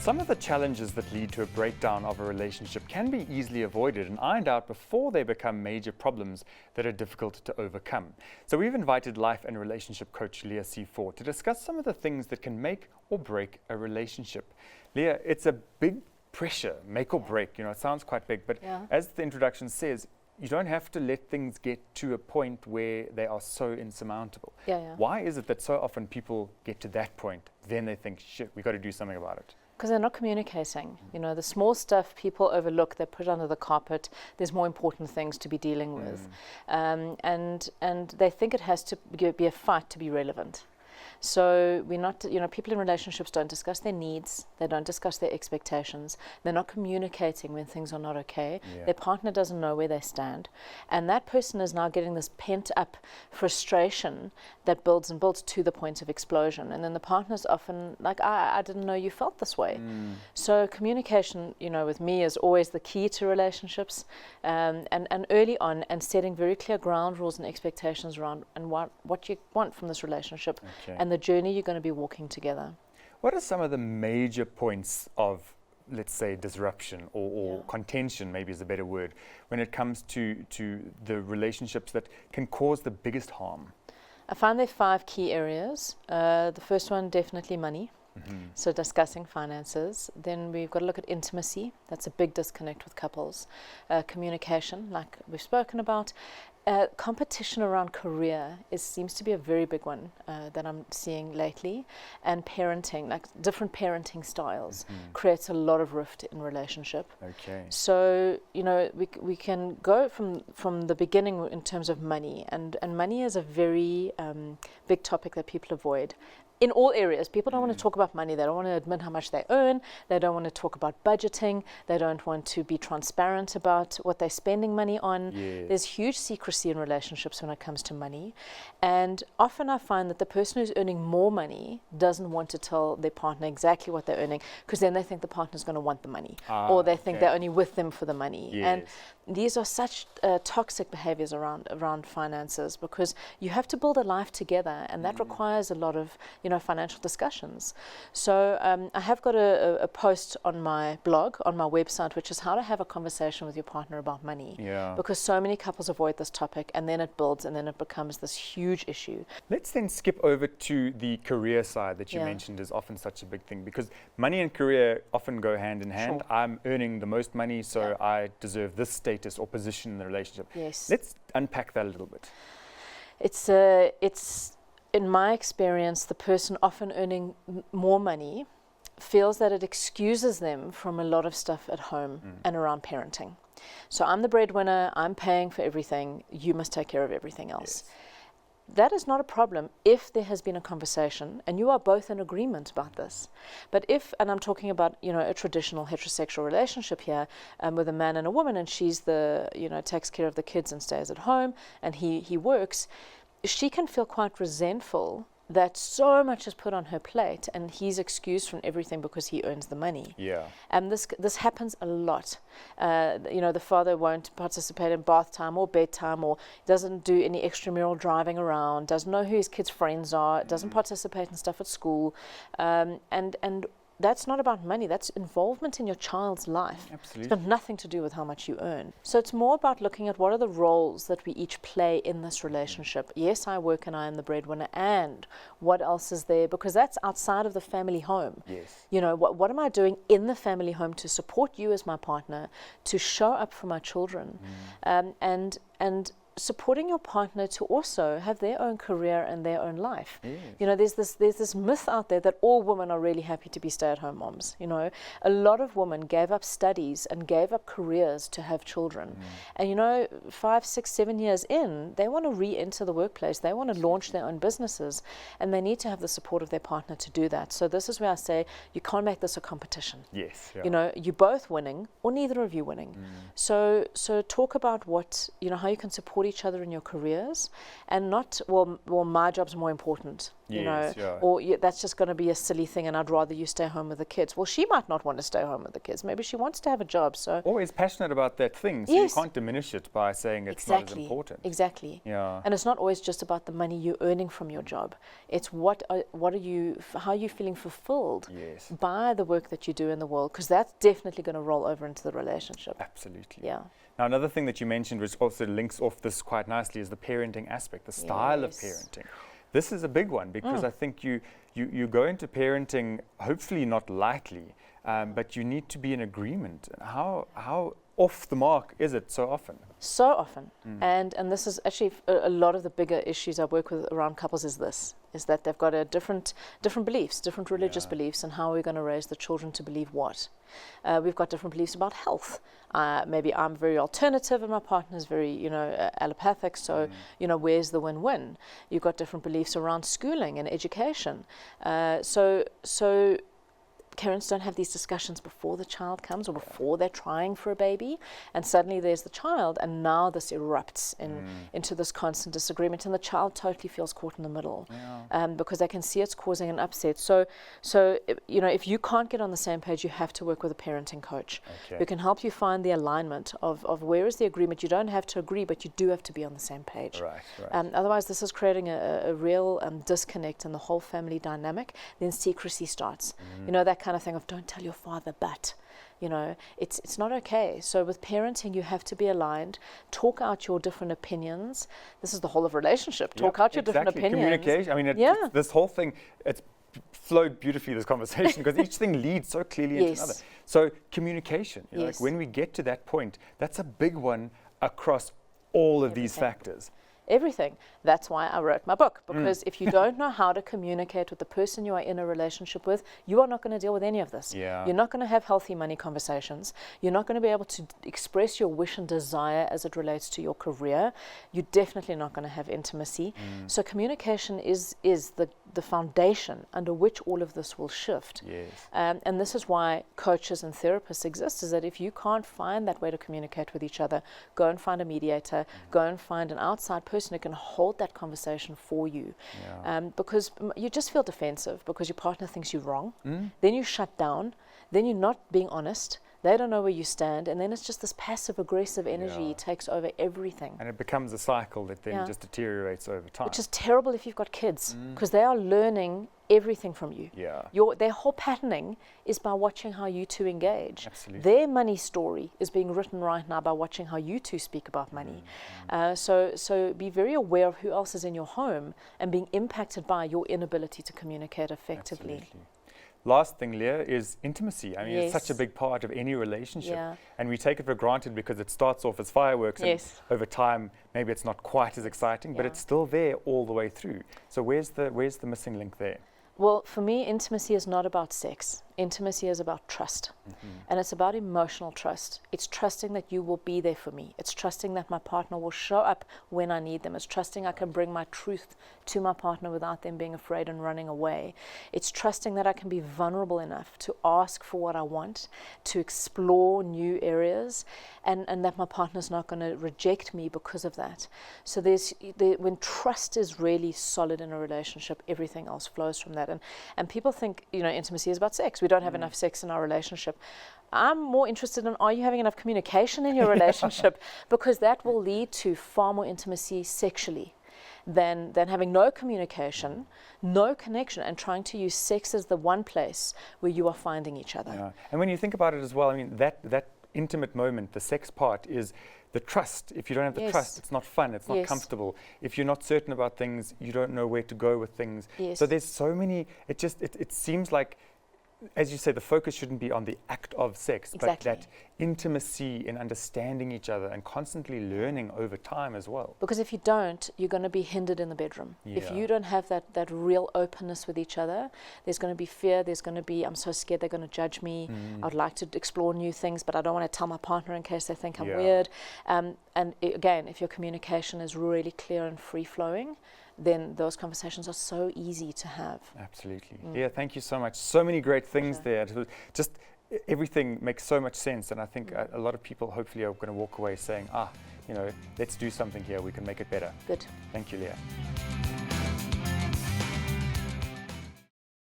Some of the challenges that lead to a breakdown of a relationship can be easily avoided and ironed out before they become major problems that are difficult to overcome. So we've invited life and relationship coach Leah C4 to discuss some of the things that can make or break a relationship. Leah, it's a big pressure, make or break. You know, it sounds quite big, but as the introduction says, you don't have to let things get to a point where they are so insurmountable. Why is it that so often people get to that point, then they think, shit, we got to do something about it? Because they're not communicating. You know, the small stuff people overlook, they put under the carpet. There's more important things to be dealing with. And they think it has to be a fight to be relevant. So we're not, you know, people in relationships don't discuss their needs, they don't discuss their expectations, they're not communicating when things are not okay, their partner doesn't know where they stand, and that person is now getting this pent up frustration that builds and builds to the point of explosion, and then the partner's often like, I didn't know you felt this way. So communication, you know, with me is always the key to relationships, and early on, and setting very clear ground rules and expectations around and what you want from this relationship. And the journey you're going to be walking together. What are some of the major points of, let's say, disruption or contention, maybe is a better word, when it comes to the relationships that can cause the biggest harm? I find there are 5 key areas. The first one, definitely money. So discussing finances. Then we've got to look at intimacy. That's a big disconnect with couples. Communication, like we've spoken about. Competition around career seems to be a very big one that I'm seeing lately, and parenting, like different parenting styles, creates a lot of rift in relationship. So you know, we can go from the beginning in terms of money, and money is a very big topic that people avoid. In all areas, people don't want to talk about money. They don't want to admit how much they earn. They don't want to talk about budgeting. They don't want to be transparent about what they're spending money on. There's huge secrecy in relationships when it comes to money. And often I find that the person who's earning more money doesn't want to tell their partner exactly what they're earning, because then they think the partner's going to want the money, or they think they're only with them for the money. And these are such toxic behaviors around finances, because you have to build a life together, and that requires a lot of, you know, financial discussions. So I have got a post on my blog, on my website, which is how to have a conversation with your partner about money. Because so many couples avoid this topic, and then it builds, and then it becomes this huge issue. Let's then skip over to the career side that you mentioned is often such a big thing, because money and career often go hand in hand. I'm earning the most money, so I deserve this status or position in the relationship. Let's unpack that a little bit. It's in my experience, the person often earning more money feels that it excuses them from a lot of stuff at home and around parenting. So I'm the breadwinner, I'm paying for everything, you must take care of everything else. That is not a problem if there has been a conversation and you are both in agreement about this. But if, and I'm talking about, you know, a traditional heterosexual relationship here with a man and a woman, and she's the, you know, takes care of the kids and stays at home, and he works, she can feel quite resentful that so much is put on her plate and he's excused from everything because he earns the money. And this happens a lot. You know, the father won't participate in bath time or bedtime, or doesn't do any extramural driving around, doesn't know who his kids' friends are, doesn't participate in stuff at school, and that's not about money, that's involvement in your child's life. It's got nothing to do with how much you earn. So it's more about looking at what are the roles that we each play in this relationship. Yes, I work and I am the breadwinner, and what else is there? Because that's outside of the family home. You know, what am I doing in the family home to support you as my partner, to show up for my children, and supporting your partner to also have their own career and their own life. You know, there's this myth out there that all women are really happy to be stay-at-home moms. You know, a lot of women gave up studies and gave up careers to have children. And you know, 5, 6, 7 years in, they want to re-enter the workplace. They want to launch their own businesses, and they need to have the support of their partner to do that. So this is where I say you can't make this a competition. You know, you're both winning or neither of you winning. So talk about what, you know, how you can support support each other in your careers, and not, well, my job's more important, you know, or that's just going to be a silly thing and I'd rather you stay home with the kids. Well, she might not want to stay home with the kids. Maybe she wants to have a job. So always passionate about that thing, so you can't diminish it by saying it's not as important. Exactly. Yeah. And it's not always just about the money you're earning from your job. It's how are you feeling fulfilled by the work that you do in the world, because that's definitely going to roll over into the relationship. Absolutely. Yeah. Now, another thing that you mentioned, which also links off this quite nicely, is the parenting aspect, the style of parenting. This is a big one, because I think you go into parenting hopefully not lightly, but you need to be in agreement. How off the mark is it so often? So often. And this is actually a lot of the bigger issues I work with around couples is that they've got a different beliefs, different religious beliefs, and how we're going to raise the children to believe what. We've got different beliefs about health. Maybe I'm very alternative and my partner's very, allopathic, so, where's the win-win? You've got different beliefs around schooling and education. So parents don't have these discussions before the child comes or before they're trying for a baby, and suddenly there's the child, and now this erupts into this constant disagreement, and the child totally feels caught in the middle because they can see it's causing an upset. So if you can't get on the same page, you have to work with a parenting coach who can help you find the alignment of where is the agreement. You don't have to agree, but you do have to be on the same page. Right. Otherwise, this is creating a real disconnect in the whole family dynamic. Then secrecy starts. That kind of thing of don't tell your father, but it's not okay. So with parenting, you have to be aligned, talk out your different opinions. This is the whole of relationship. Talk out your different opinions. Communication. I mean, this whole thing, it's flowed beautifully, this conversation, because each thing leads so clearly into another. So communication, like when we get to that point, that's a big one across all of these factors. Everything. That's why I wrote my book, because if you don't know how to communicate with the person you are in a relationship with, you are not going to deal with any of this. You're not going to have healthy money conversations. You're not going to be able to express your wish and desire as it relates to your career. You're definitely not going to have intimacy. So communication is the foundation under which all of this will shift. And this is why coaches and therapists exist, is that if you can't find that way to communicate with each other, go and find a mediator, go and find an outside person who can hold that conversation for you. Because you just feel defensive because your partner thinks you're wrong. Then you shut down. Then you're not being honest. They don't know where you stand, and then it's just this passive-aggressive energy takes over everything. And it becomes a cycle that then just deteriorates over time. Which is terrible if you've got kids, because they are learning everything from you. Their whole patterning is by watching how you two engage. Their money story is being written right now by watching how you two speak about money. So be very aware of who else is in your home and being impacted by your inability to communicate effectively. Last thing, Leah, is intimacy. I mean, it's such a big part of any relationship. And we take it for granted because it starts off as fireworks and over time, maybe it's not quite as exciting, but it's still there all the way through. So where's the missing link there? Well, for me, intimacy is not about sex. Intimacy is about trust. And it's about emotional trust. It's trusting that you will be there for me. It's trusting that my partner will show up when I need them. It's trusting I can bring my truth to my partner without them being afraid and running away. It's trusting that I can be vulnerable enough to ask for what I want, to explore new areas, and that my partner's not going to reject me because of that. So when trust is really solid in a relationship, everything else flows from that. And people think, intimacy is about sex. We don't have enough sex in our relationship. I'm more interested in, are you having enough communication in your relationship? Because that will lead to far more intimacy sexually than having no communication, no connection, and trying to use sex as the one place where you are finding each other. And when you think about it as well, I mean, that intimate moment, the sex part, is the trust. If you don't have the trust, it's not fun, it's not comfortable. If you're not certain about things, you don't know where to go with things. So there's so many, it seems like, as you say, the focus shouldn't be on the act of sex, but that intimacy in understanding each other and constantly learning over time as well. Because if you don't, you're going to be hindered in the bedroom. If you don't have that real openness with each other, there's going to be fear, there's going to be, I'm so scared they're going to judge me, I'd like to explore new things, but I don't want to tell my partner in case they think I'm weird. And again, if your communication is really clear and free-flowing, then those conversations are so easy to have. Absolutely. Yeah, thank you so much. So many great things there. Just everything makes so much sense, and I think a lot of people hopefully are going to walk away saying, let's do something here, we can make it better. Good. Thank you, Leah.